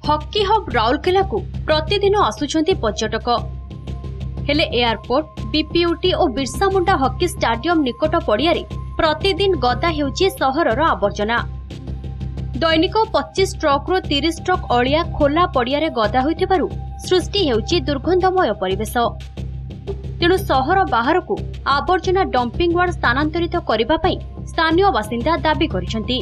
Hockey hub Rourkela को प्रतिदिन आसुछंती पर्यटक हेले एयरपोर्ट बीपीयूटी और बिरसा मुंडा हॉकी स्टाडियम निकट पड़िया प्रतिदिन गदा हेउची सहरर आवर्जना। दैनिक 25 ट्रक रु 30 ट्रक अलिया खोला पड़िया गदा होइथिबारु सृष्टि हेउची दुर्गंधमय परिवेश। तेणु सहर बाहर को आवर्जना डंपिंग यार्ड स्थानांतरित करबा पई स्थानीय बासिंदा दाबी करिसेंती।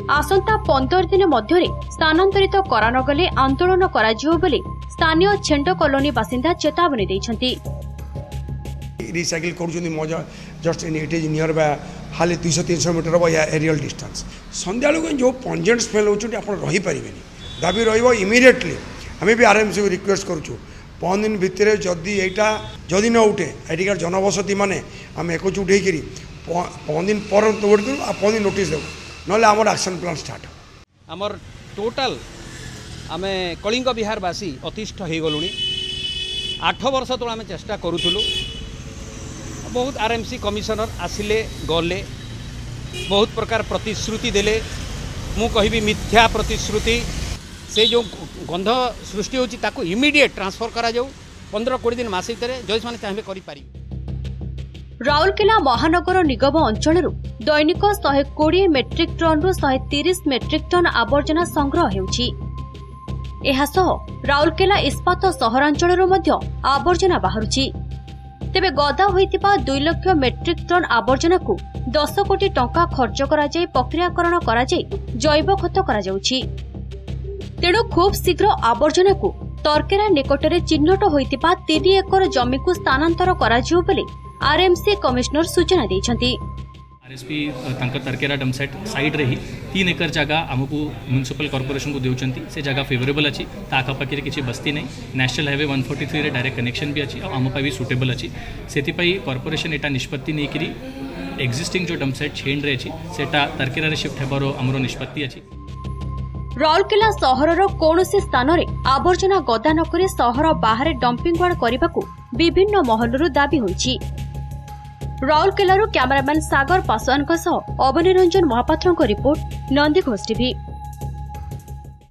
आसंता 15 दिन मध्य स्थानांतरित करा न गले आंदोलन कराजियो बोली स्थानीय छेंड कॉलोनी बासिंदा चेतावनी दैछंती। रिसाइकिल करूछंती मजा just in it is near by हाले 200-300 मीटर या एरियल डिस्टेंस संध्या लोग जो पंजेंट स्मेल होचंती आपण रही परिबेनी दाबी रहइबो इमीडिएटली। हमें भी आरएमसी को रिक्वेस्ट करूछु 5 दिन भितर जदि न उठे एटिकार जनबसती माने आम एकजुट होकर 5 दिन पर वेट करूँ आ 5 दिन नोटिस देव ना आम एक्शन प्लान स्टार्ट आमर टोटाल आम कलिंग बिहारवासी अतिष्ठ हो गलु 8 वर्ष तो आम चेष्टा करूँ बहुत आरएमसी कमिशनर आसिले गले बहुत प्रकार प्रतिश्रुति देले मु कहिबी मिथ्या प्रतिश्रुति से जो गंध सृष्टि होची ताको इमीडिएट ट्रांसफर करा जाऊ 15-20 दिन मास भीतर जज माने चाहे करि पारि। राउरकेला महानगर निगम अंचल दैनिक 120 मेट्रिक टन रु 130 मेट्रिक टन आवर्जना संग्रह हेउची। एहासह राउरकेला इस्पात सहरांचल आवर्जना बाहरुची। तेबे गदा होइतिबा 2 लाख मेट्रिक टन आवर्जना को 10 कोटी टंका खर्च करा जाय प्रक्रियाकरण करा जाय जैव खत करा जाउची। तेणु खूब शीघ्र आवर्जना को तरकेरा निकटरे चिन्हट होइतिबा 3 एकर जमी को स्थानांतर करा जियो बोली आरएमसी कमिश्नर सूचना दैछंती। आरएसपी तांकर तरकेरा डमसेट साइड रे ही 3 एकर जगह आमको म्युनिसिपल कॉर्पोरेशन को देउचंती से जगह फेवरेबल अछि ता आखापाखि किसी बस्ती नहीं नेशनल हाईवे 143 रे डायरेक्ट कनेक्शन भी अछि आम भी सुटेबल अछि सेति पई कॉर्पोरेशन एटा निष्पत्ति नै करी एक्जिस्टिंग जो डमसेट चेन रे अछि सेटा तरकेरा रे शिफ्ट हेबारो हमरो निष्पत्ति अछि। राउरकेला सहरर कौनसी स्थान रे आवर्जना गदा नकरी सहर बाहर डंपिंग यार्ड करबाकू विभिन्न महलरू दाबी होइछि। राउरकेलारू कैमरामैन सागर पासवान अवनी रंजन महापात्र रिपोर्ट नंदीघोष टीवी।